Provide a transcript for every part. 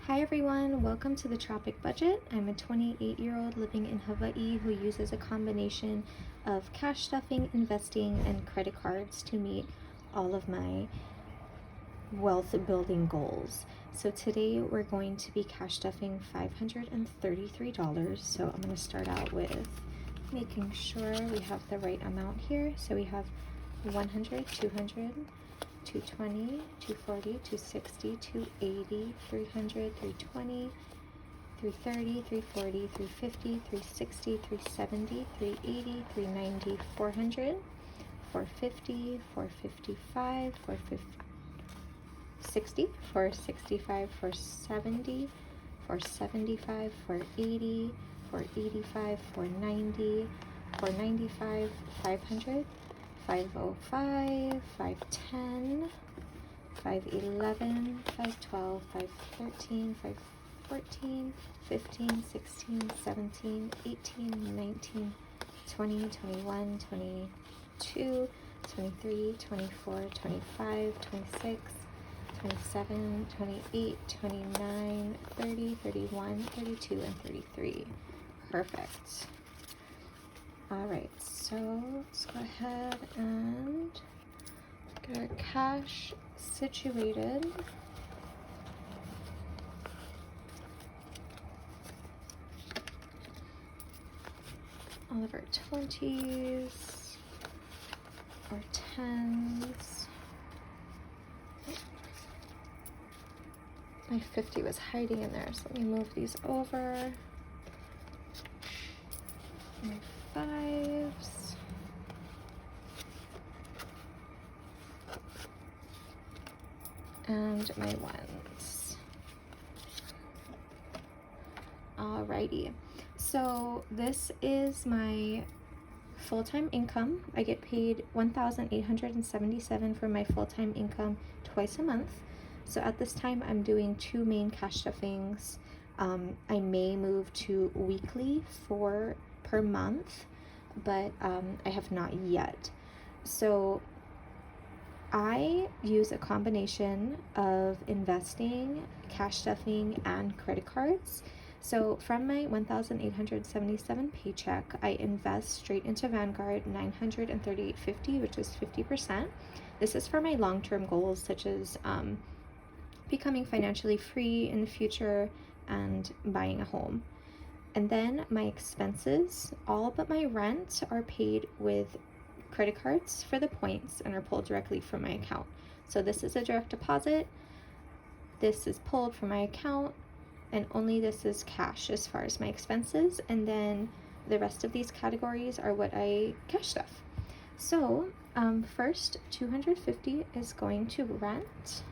Hi everyone, welcome to the Tropic Budget. I'm a 28-year-old living in Hawaii who uses a combination of cash stuffing, investing, and credit cards to meet all of my wealth building goals. So today we're going to be cash stuffing $533. So I'm going to start out with making sure we have the right amount here. So we have 100, 200, 220, 240, 260, 280, 300, 320, 330, 340, 350, 360, 370, 380, 390, 400, 450, 455, 460, 465, 470, 475, 480, 485, 490, 495, 500, 505, 510, 511, 512, 513, 514, 15, 16, 17, 18, 19, 20, 21, 22, 23, 24, 25, 26, 27, 28, 29, 30, 31, 32, and 33. Perfect. Alright, so let's go ahead and get our cash situated. All of our 20s, our 10s. My 50 was hiding in there, so let me move these over. My 5s. And my 1s. Alrighty. So this is my full-time income. I get paid $1,877 for my full-time income twice a month. So at this time, I'm doing 2 main cash stuffings. I may move to weekly per month, but I have not yet. So I use a combination of investing, cash stuffing, and credit cards. So from my $1,877 paycheck, I invest straight into Vanguard $938.50, which is 50%. This is for my long-term goals, such as becoming financially free in the future and buying a home. And then my expenses, all but my rent, are paid with credit cards for the points and are pulled directly from my account. So this is a direct deposit. This is pulled from my account, and only this is cash as far as my expenses. And then the rest of these categories are what I cash stuff. So first, $250 is going to rent.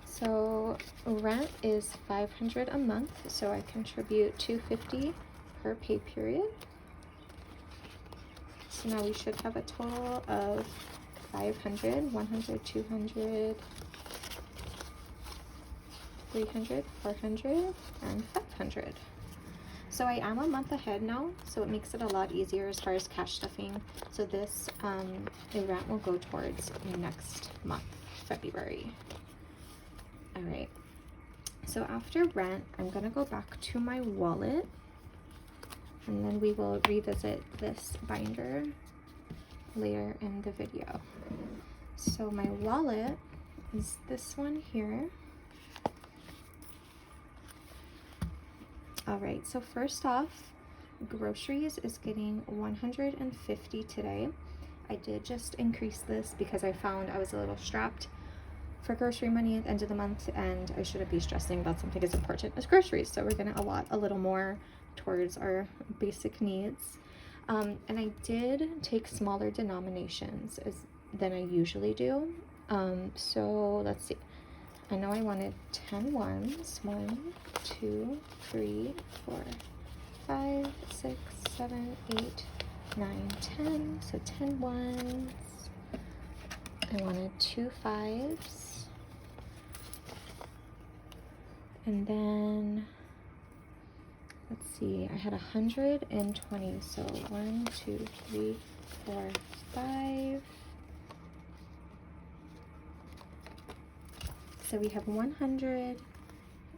So rent is $500 a month, so I contribute $250 per pay period. So now we should have a total of 500, 100, 200, 300, 400, and 500. So I am a month ahead now, so it makes it a lot easier as far as cash stuffing. So this, the rent will go towards next month, February. All right, so after rent, I'm gonna go back to my wallet, and then we will revisit this binder later in the video. So my wallet is this one here. All right, so first off, groceries is getting $150 today. I did just increase this because I found I was a little strapped for grocery money at the end of the month, and I shouldn't be stressing about something as important as groceries. So we're gonna allot a little more towards our basic needs. And I did take smaller denominations than I usually do. So let's see. I know I wanted 10 ones. 1, 2, 3, 4, 5, 6, 7, 8, 9, 10. So 10 ones. I wanted 2 5s. And then, let's see, I had 120, so 1, 2, 3, 4, 5, So we have 100,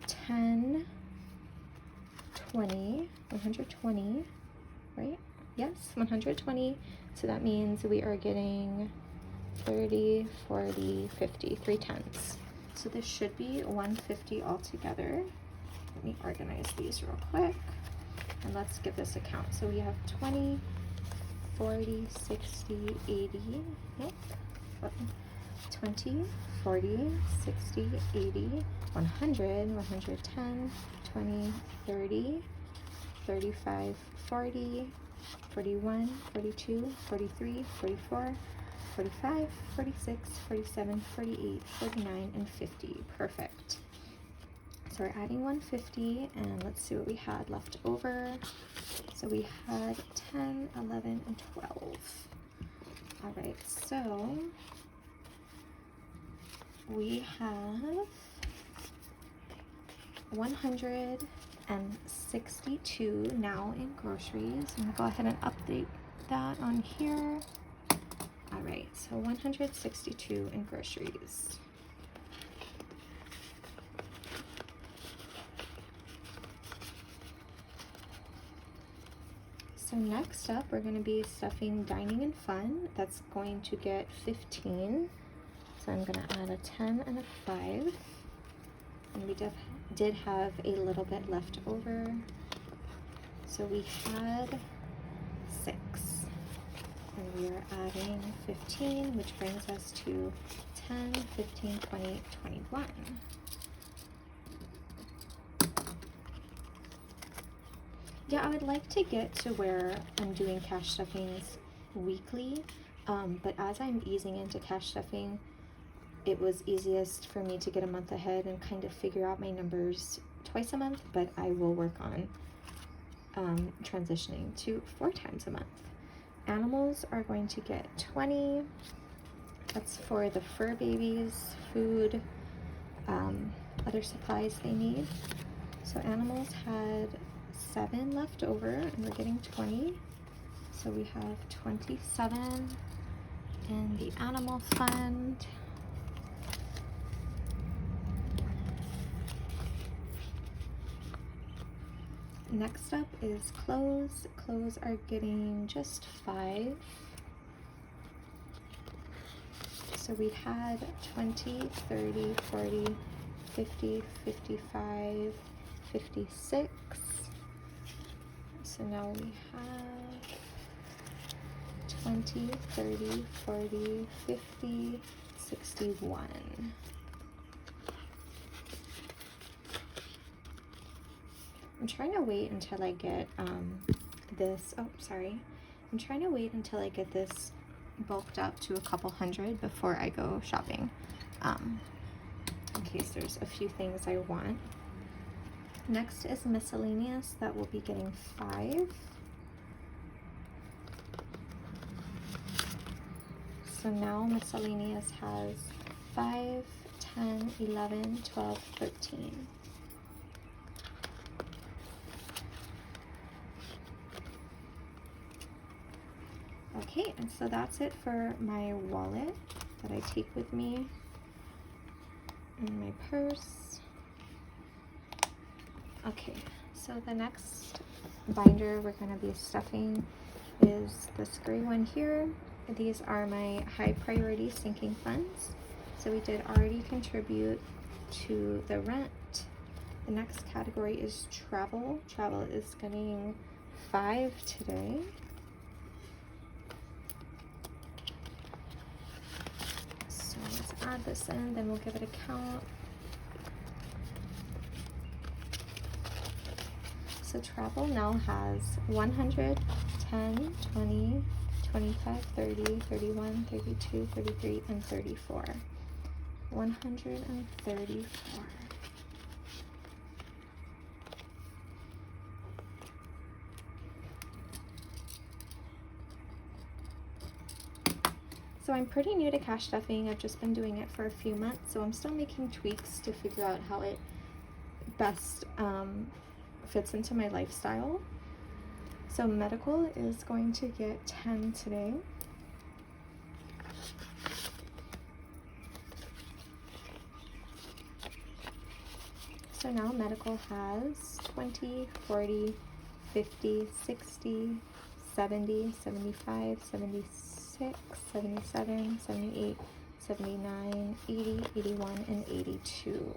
10, 20, 120, right? Yes, 120. So that means we are getting 30, 40, 50, 3 tenths. So this should be 150 altogether. Let me organize these real quick. And let's give this a count. So we have 20, 40, 60, 80, nope, 20, 40, 60, 80, 100, 110, 20, 30, 35, 40, 41, 42, 43, 44, 45, 46, 47, 48, 49, and 50. Perfect. So we're adding 150, and let's see what we had left over. So we had 10, 11, and 12. All right, so we have 162 now in groceries. I'm gonna go ahead and update that on here. All right, so 162 in groceries. So next up, we're going to be stuffing dining and fun. That's going to get 15. So I'm going to add a 10 and a 5. And we did have a little bit left over. So we had 6. And we are adding 15, which brings us to 10, 15, 20, 21. Yeah, I would like to get to where I'm doing cash stuffings weekly, but as I'm easing into cash stuffing, it was easiest for me to get a month ahead and kind of figure out my numbers twice a month, but I will work on transitioning to 4 times a month. Animals are going to get 20. That's for the fur babies, food, other supplies they need. So animals had 7 left over, and we're getting 20. So we have 27 in the animal fund. Next up is clothes. Clothes are getting just 5. So we had 20, 30, 40, 50, 55, 56. So now we have 20, 30, 40, 50, 61. I'm trying to wait until I get this, I'm trying to wait until I get this bulked up to a couple hundred before I go shopping, in case there's a few things I want. Next is miscellaneous. That will be getting 5. So now miscellaneous has 5, 10, 11, 12, 13. Okay, and so that's it for my wallet that I take with me in my purse. Okay, so the next binder we're going to be stuffing is this gray one here. These are my high priority sinking funds. So we did already contribute to the rent. The next category is travel. Travel is getting 5 today. So let's add this in, then we'll give it a count. So travel now has 100, 10, 20, 25, 30, 31, 32, 33, and 34. 134. So I'm pretty new to cash stuffing. I've just been doing it for a few months, so I'm still making tweaks to figure out how it best fits into my lifestyle. So medical is going to get 10 today. So now medical has 20, 40, 50, 60, 70, 75, 76, 77, 78, 79, 80, 81, and 82.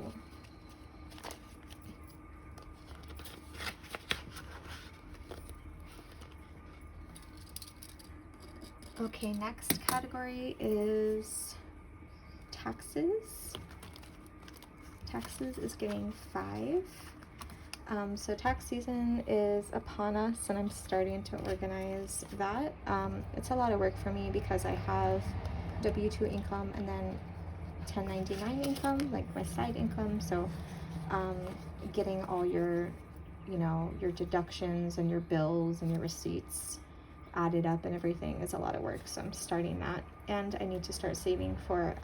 Okay, next category is taxes. Taxes is getting 5. So tax season is upon us, and I'm starting to organize that. It's a lot of work for me because I have W-2 income and then 1099 income, like my side income. So getting all your, your deductions and your bills and your receipts added up and everything is a lot of work. So I'm starting that, and I need to start saving for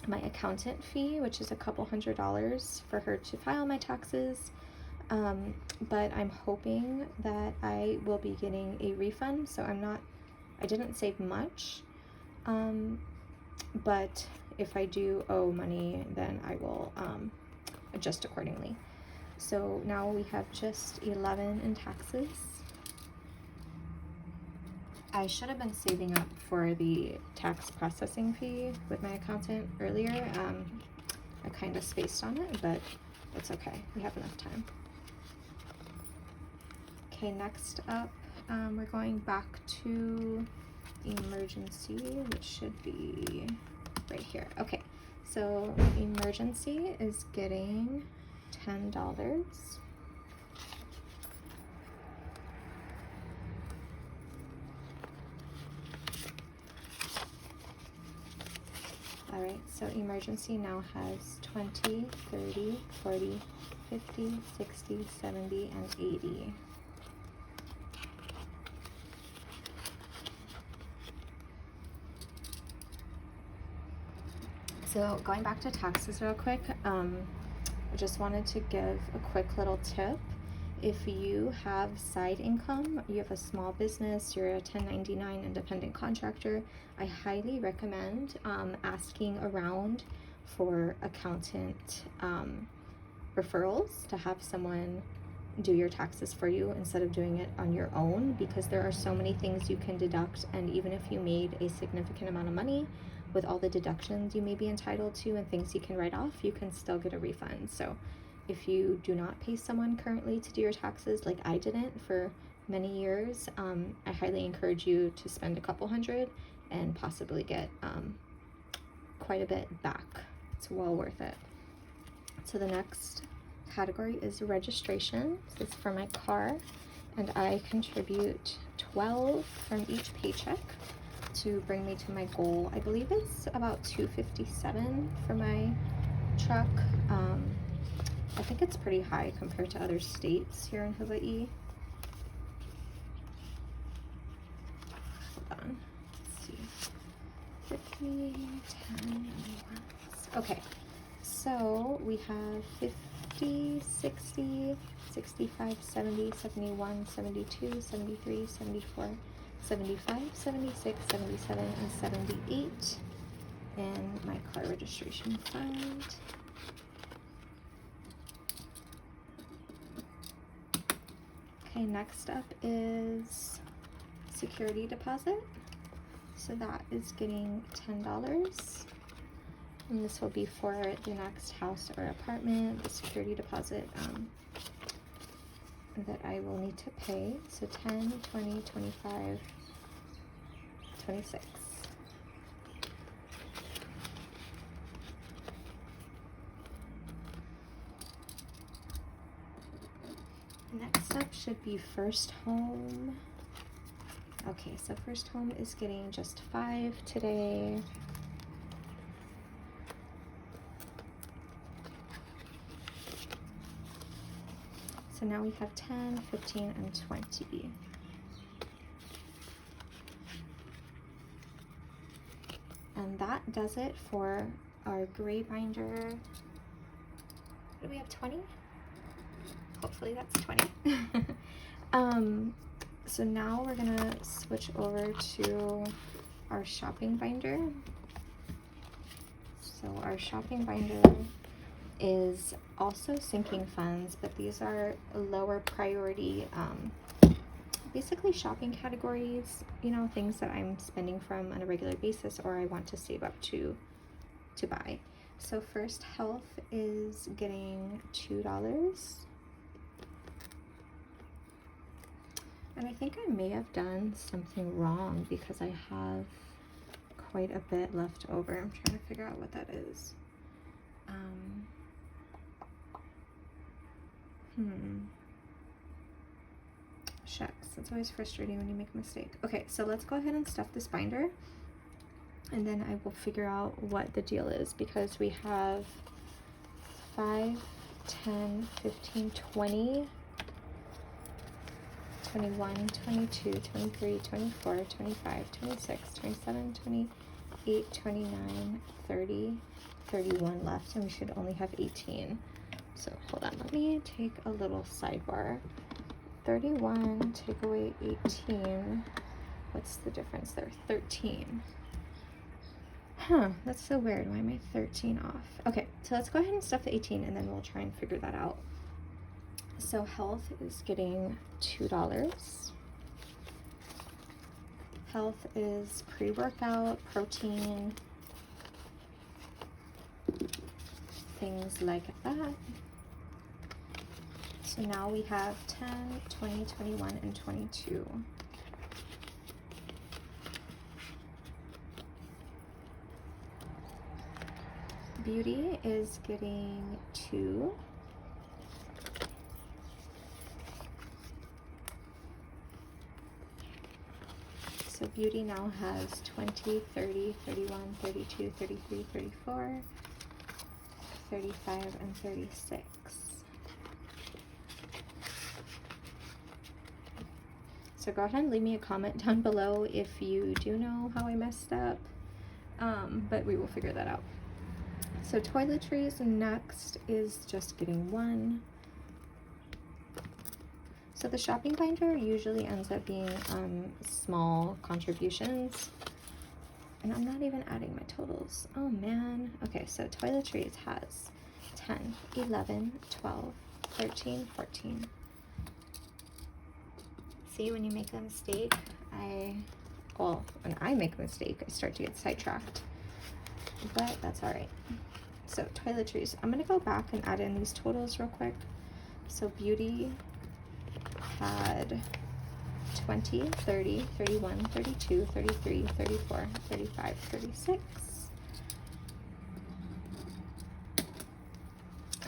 my accountant fee, which is a couple $100s for her to file my taxes. But I'm hoping that I will be getting a refund. So I didn't save much. But if I do owe money, then I will adjust accordingly. So now we have just 11 in taxes. I should have been saving up for the tax processing fee with my accountant earlier. I kind of spaced on it, but it's okay. We have enough time. Okay, next up, we're going back to emergency, which should be right here. Okay, so emergency is getting $10. All right, so emergency now has 20, 30, 40, 50, 60, 70, and 80. So going back to taxes real quick, I just wanted to give a quick little tip. If you have side income, you have a small business, you're a 1099 independent contractor, I highly recommend asking around for accountant referrals to have someone do your taxes for you instead of doing it on your own, because there are so many things you can deduct, and even if you made a significant amount of money, with all the deductions you may be entitled to and things you can write off, you can still get a refund. So if you do not pay someone currently to do your taxes, like I didn't for many years, I highly encourage you to spend a couple $100 and possibly get quite a bit back. It's well worth it. So the next category is registration. This is for my car, and I contribute 12 from each paycheck to bring me to my goal. I believe it's about $257 for my truck. I think it's pretty high compared to other states here in Hawaii. Hold on, let's see. 50, 10, 91. Okay, so we have 50, 60, 65, 70, 71, 72, 73, 74, 75, 76, 77, and 78 in my car registration fund. Okay, next up is security deposit. So that is getting $10. And this will be for the next house or apartment, the security deposit that I will need to pay. So 10, 20, 25, 26. Next up should be first home. Okay, so first home is getting just 5 today. So now we have 10, 15, and 20. And that does it for our gray binder. Do we have 20? Hopefully that's 20. So now we're gonna switch over to our shopping binder. So our shopping binder is also sinking funds, but these are lower priority, basically shopping categories, you know, things that I'm spending from on a regular basis or I want to save up to buy. So first, health is getting $2. And I think I may have done something wrong because I have quite a bit left over. I'm trying to figure out what that is. Shucks, that's always frustrating when you make a mistake. Okay, so let's go ahead and stuff this binder, and then I will figure out what the deal is, because we have 5, 10, 15, 20, 21, 22, 23, 24, 25, 26, 27, 28, 29, 30, 31 left, and we should only have 18. So hold on, let me take a little sidebar. 31, take away 18. What's the difference there? 13. Huh, that's so weird. Why am I 13 off? Okay, so let's go ahead and stuff the 18 and then we'll try and figure that out. So health is getting $2. Health is pre-workout, protein, things like that. So now we have 10, 20, 21, and 22. Beauty is getting 2. So beauty now has 20, 30, 31, 32, 33, 34, 35, and 36. So go ahead and leave me a comment down below if you do know how I messed up, but we will figure that out. So toiletries next is just getting 1. So the shopping binder usually ends up being small contributions, and I'm not even adding my totals. Oh man. Okay, so toiletries has 10, 11, 12, 13, 14. See, when you make a mistake, when I make a mistake, I start to get sidetracked, but that's all right. So toiletries, I'm gonna go back and add in these totals real quick. So beauty had 20, 30, 31, 32, 33, 34, 35, 36.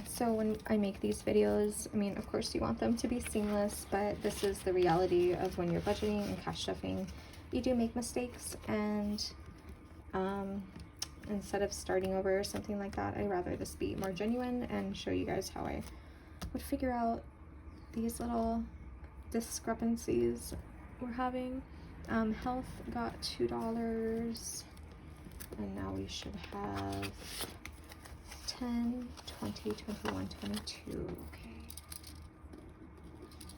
So when I make these videos, I mean, of course you want them to be seamless, but this is the reality of when you're budgeting and cash stuffing. You do make mistakes, and instead of starting over or something like that, I'd rather this be more genuine and show you guys how I would figure out these little discrepancies we're having. Health got $2, and now we should have 10, 20, 21, 22. Okay.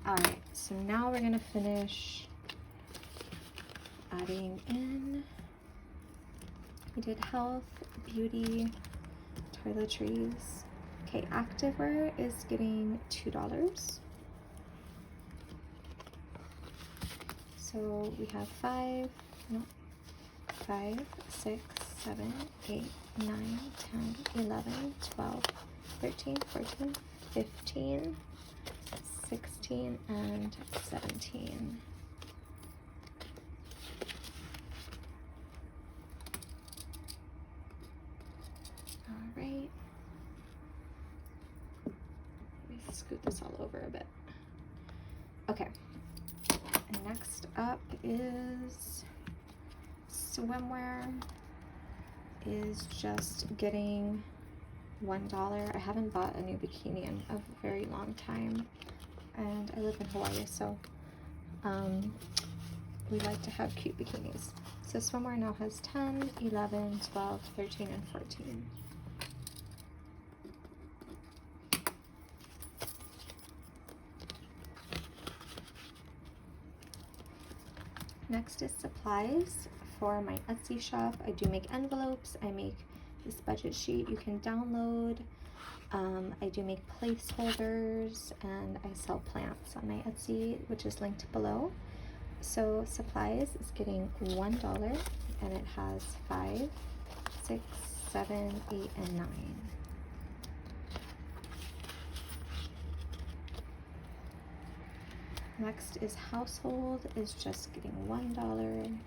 Alright, so now we're gonna finish adding in. We did health, beauty, toiletries. Okay, activewear is getting $2. So we have 5, 6, 7, 8, 9, 10, 11, 12, 13, 14, 15, 16, and 17. All right. Let me scoot this all over a bit. Okay. And next up is swimwear. Is just getting $1. I haven't bought a new bikini in a very long time, and I live in Hawaii, so we like to have cute bikinis. So swimwear now has 10, 11, 12, 13, and 14. Next is supplies for my Etsy shop. I do make envelopes, I make this budget sheet you can download. I do make placeholders, and I sell plants on my Etsy, which is linked below. So supplies is getting $1, and it has 5, 6, 7, 8, and 9. Next is household is just getting $1.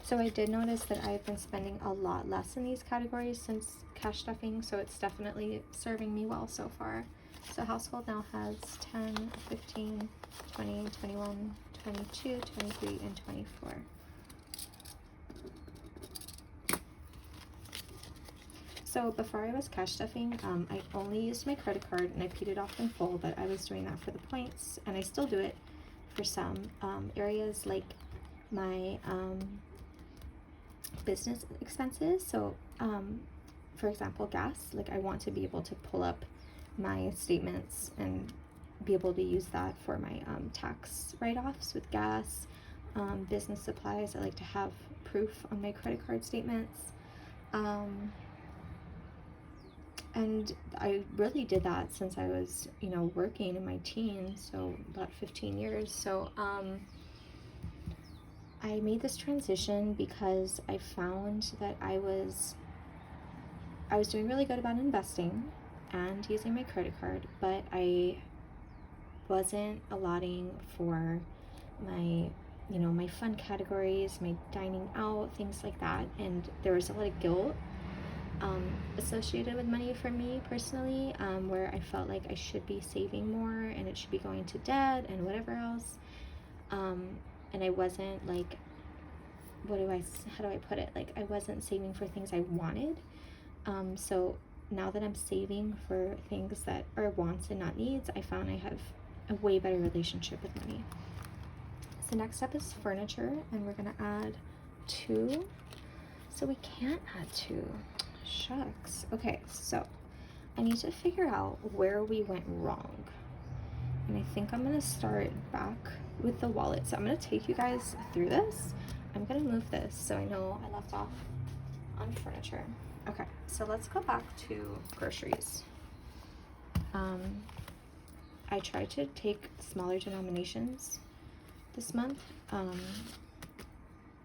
So I did notice that I've been spending a lot less in these categories since cash stuffing, so it's definitely serving me well so far. So household now has 10, 15, 20, 21, 22, 23, and 24. So before I was cash stuffing, I only used my credit card and I paid it off in full, but I was doing that for the points, and I still do it for some areas like my business expenses. So for example, gas, like I want to be able to pull up my statements and be able to use that for my tax write-offs with gas. Business supplies, I like to have proof on my credit card statements. And I really did that since I was, working in my teens, so about 15 years. So I made this transition because I found that I was doing really good about investing and using my credit card, but I wasn't allotting for my, my fun categories, my dining out, things like that. And there was a lot of guilt associated with money for me personally, where I felt like I should be saving more and it should be going to debt and whatever else. And I wasn't like, how do I put it? Like I wasn't saving for things I wanted. So now that I'm saving for things that are wants and not needs, I found I have a way better relationship with money. So next up is furniture, and we're gonna add 2. So we can't add 2. Shucks. Okay, so I need to figure out where we went wrong. And I think I'm gonna start back with the wallet. So I'm gonna take you guys through this. I'm gonna move this so I know I left off on furniture. Okay, so let's go back to groceries. I tried to take smaller denominations this month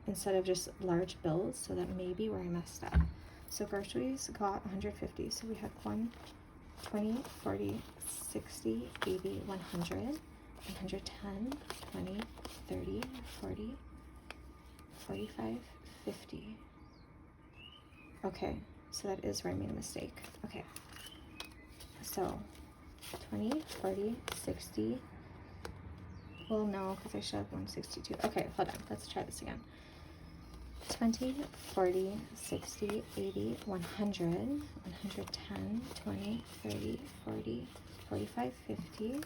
instead of just large bills, so that may be where I messed up. So groceries got 150. So we had 1, 20, 40, 60, 80, 100, 110, 20, 30, 40, 45, 50. Okay, so that is where I made a mistake. Okay, so 20, 40, 60. Well, no, because I should have 162. Okay, hold on. Let's try this again. 20, 40, 60, 80, 100, 110, 20, 30, 40, 45, 50,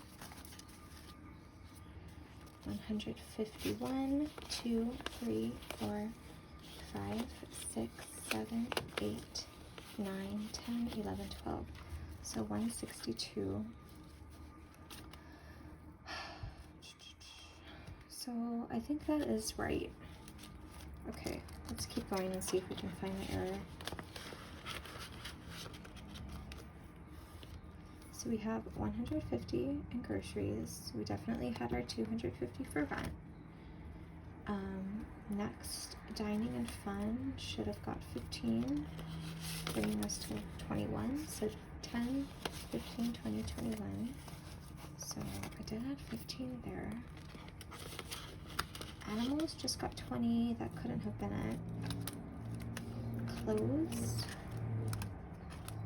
151, 2, 3, 4, 5, 6, 7, 8, 9, 10, 11, 12. So 162. So I think that is right. Okay, let's keep going and see if we can find the error. So we have 150 in groceries. We definitely had our 250 for rent. Next, dining and fun should have got 15, bringing us to 21. So 10, 15, 20, 21. So I did add 15 there. Animals just got 20. That couldn't have been it. Clothes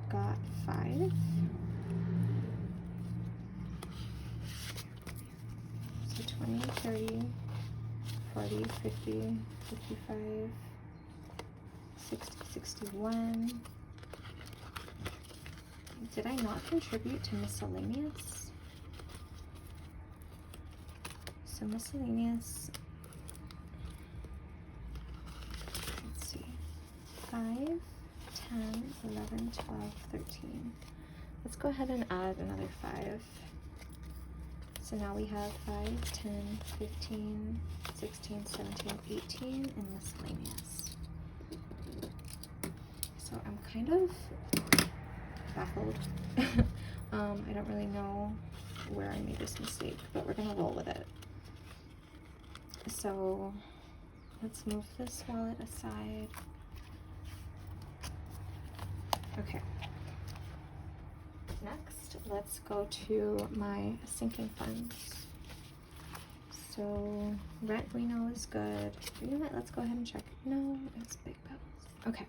got 5. So 20, 30, 40, 50, 55, 60, 61. Did I not contribute to miscellaneous? So miscellaneous, let's see, 5, 10, 11, 12, 13. Let's go ahead and add another 5. So now we have 5, 10, 15, 16, 17, 18 in miscellaneous. kind of baffled. I don't really know where I made this mistake, but we're gonna roll with it. So let's move this wallet aside. Okay. Next, let's go to my sinking funds. So rent we know is good. You know what? Let's go ahead and check. No, it's big bills. Okay.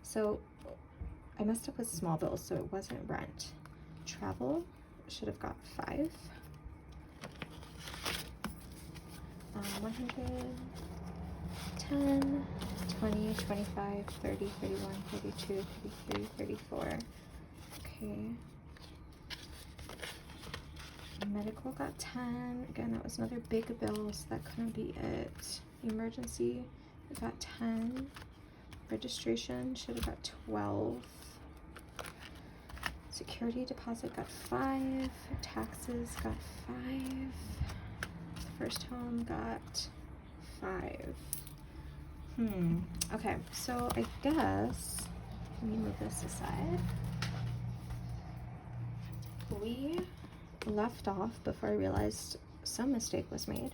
So I messed up with small bills, so it wasn't rent. Travel should have got 5. 100, 10, 20, 25, 30, 31, 32, 33, 34. Okay. Medical got 10. Again, that was another big bill, so that couldn't be it. Emergency, we got 10. Registration should have got 12. Security deposit got 5. Taxes got 5. First home got 5. Okay, so I guess, let me move this aside. We left off before I realized some mistake was made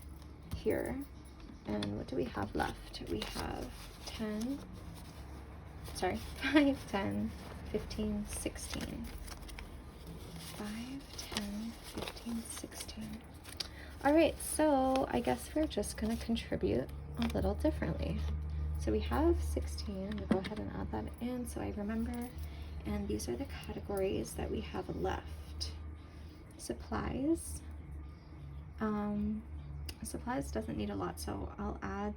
here. And what do we have left? We have 5, 10, 15, 16. 5, 10, 15, 16. All right, so I guess we're just gonna contribute a little differently. So we have 16, I'm gonna go ahead and add that in so I remember. And these are the categories that we have left. Supplies. Supplies doesn't need a lot, so I'll add,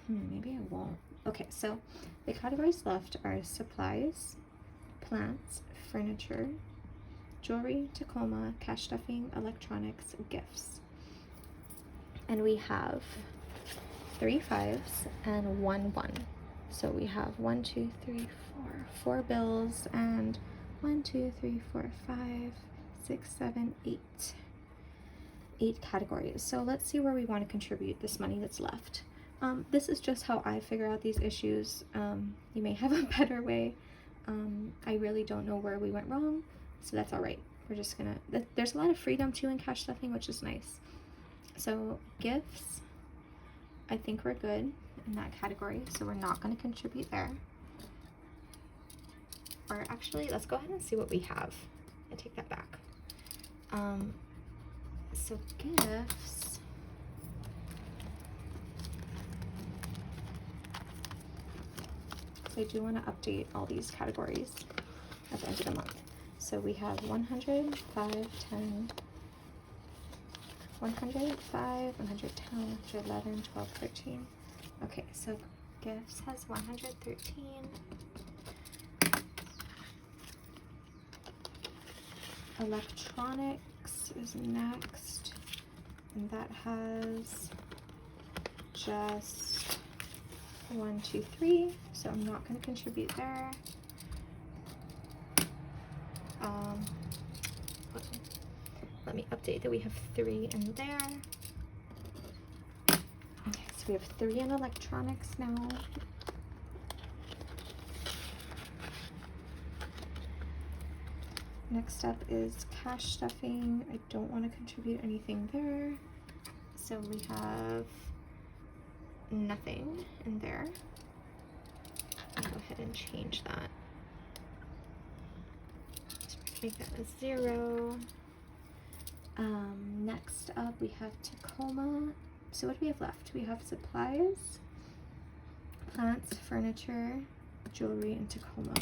maybe I won't. Okay, so the categories left are supplies, plants, furniture, jewelry, Tacoma, cash stuffing, electronics, gifts. And we have 3 5s and 1 1. So we have 1, 2, 3, 4 bills, and 1, 2, 3, 4, 5, 6, 7, 8. 8 categories. So let's see where we want to contribute this money that's left. This is just how I figure out these issues. You may have a better way. I really don't know where we went wrong, so that's all right. We're just gonna, there's a lot of freedom too in cash stuffing, which is nice. So gifts, I think we're good in that category, so we're not going to contribute there. Or actually, let's go ahead and see what we have. I take that back. So gifts, so I do want to update all these categories at the end of the month. So we have 100, 5, 10, 100, 5, 110, 111, 12, 13. Okay, so gifts has 113. Electronics is next, and that has just 1, 2, 3. So I'm not going to contribute there. Let me update that we have 3 in there. Okay, so we have 3 in electronics now. Next up is cash stuffing. I don't want to contribute anything there. So we have nothing in there. I'll go ahead and change that. Make that a 0. Next up we have Tacoma. So what do we have left? We have supplies, plants, furniture, jewelry, and Tacoma.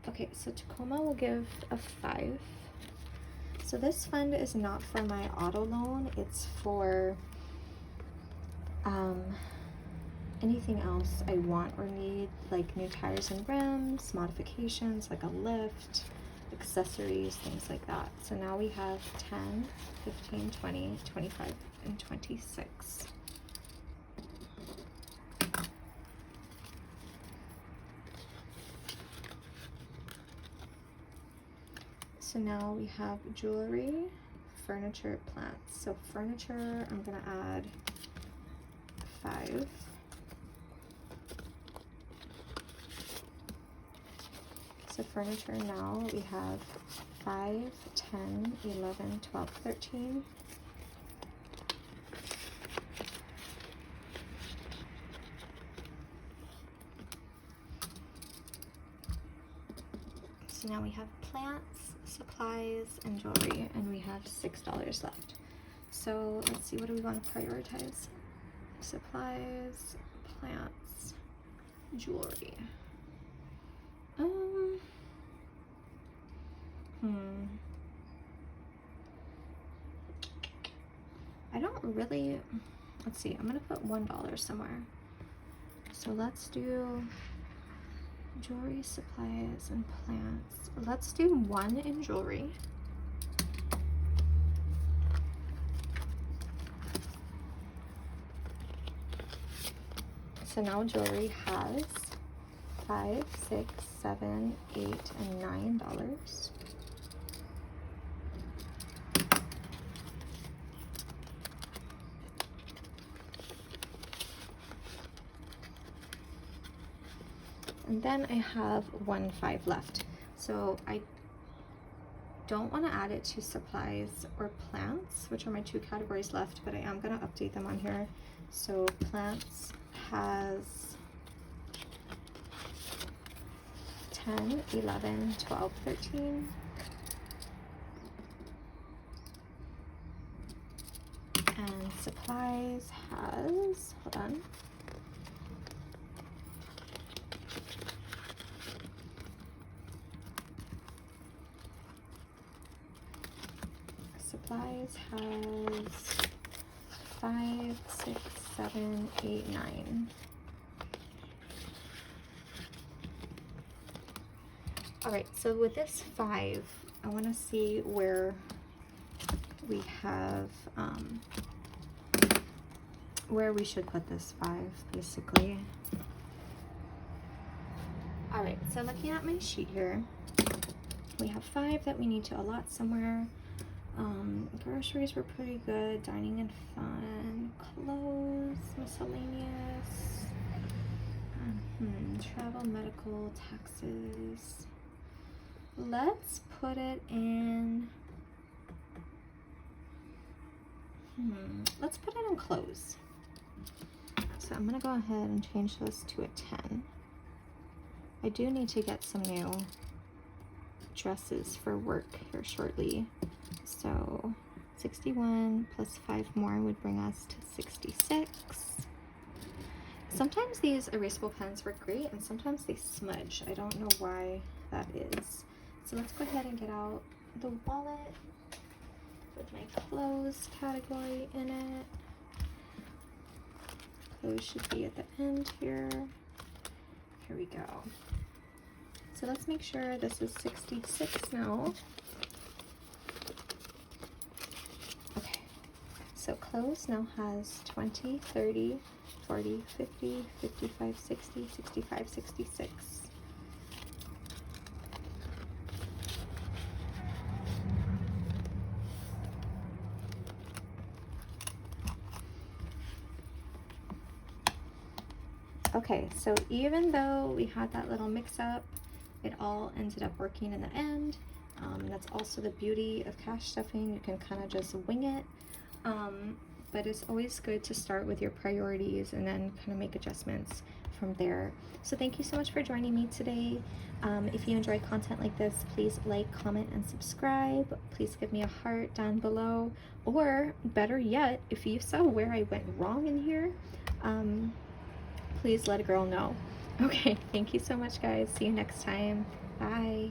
Okay, so Tacoma will give a 5. So this fund is not for my auto loan, it's for anything else I want or need, like new tires and rims, modifications like a lift, accessories, things like that. So now we have 10, 15, 20, 25, and 26. So now we have jewelry, furniture, plants. So furniture, I'm gonna add 5. So furniture now we have 5, 10, 11, 12, 13. So now we have plants, supplies, and jewelry, and we have $6 left. So let's see, what do we want to prioritize? Supplies, plants, jewelry. I don't really, let's see, I'm gonna put $1 somewhere. So let's do jewelry, supplies, and plants. Let's do 1 in jewelry. So now jewelry has $5, $6, $7, $8, and $9. And then I have 1, $5 left. So I don't want to add it to supplies or plants, which are my 2 categories left, but I am going to update them on here. So plants has 10, 11, 12, 13. And supplies has, hold on. Supplies has 5, 6, 7, 8, 9. All right, so with this 5, I want to see where we have, where we should put this 5, basically. All right, so looking at my sheet here, we have 5 that we need to allot somewhere. Groceries were pretty good, dining and fun, clothes, miscellaneous, travel, medical, taxes. Let's put it in, let's put it in clothes. So I'm gonna go ahead and change this to a 10. I do need to get some new dresses for work here shortly. So 61 plus 5 more would bring us to 66. Sometimes these erasable pens work great and sometimes they smudge. I don't know why that is. So let's go ahead and get out the wallet with my clothes category in it. Clothes should be at the end here. Here we go. So let's make sure this is 66 now. Okay, so clothes now has 20, 30, 40, 50, 55, 60, 65, 66. Okay, so even though we had that little mix-up, it all ended up working in the end. That's also the beauty of cash stuffing. You can kind of just wing it, but it's always good to start with your priorities and then kind of make adjustments from there. So thank you so much for joining me today. If you enjoy content like this, please like, comment, and subscribe. Please give me a heart down below, or better yet, if you saw where I went wrong in here, please let a girl know. Okay, thank you so much, guys. See you next time. Bye.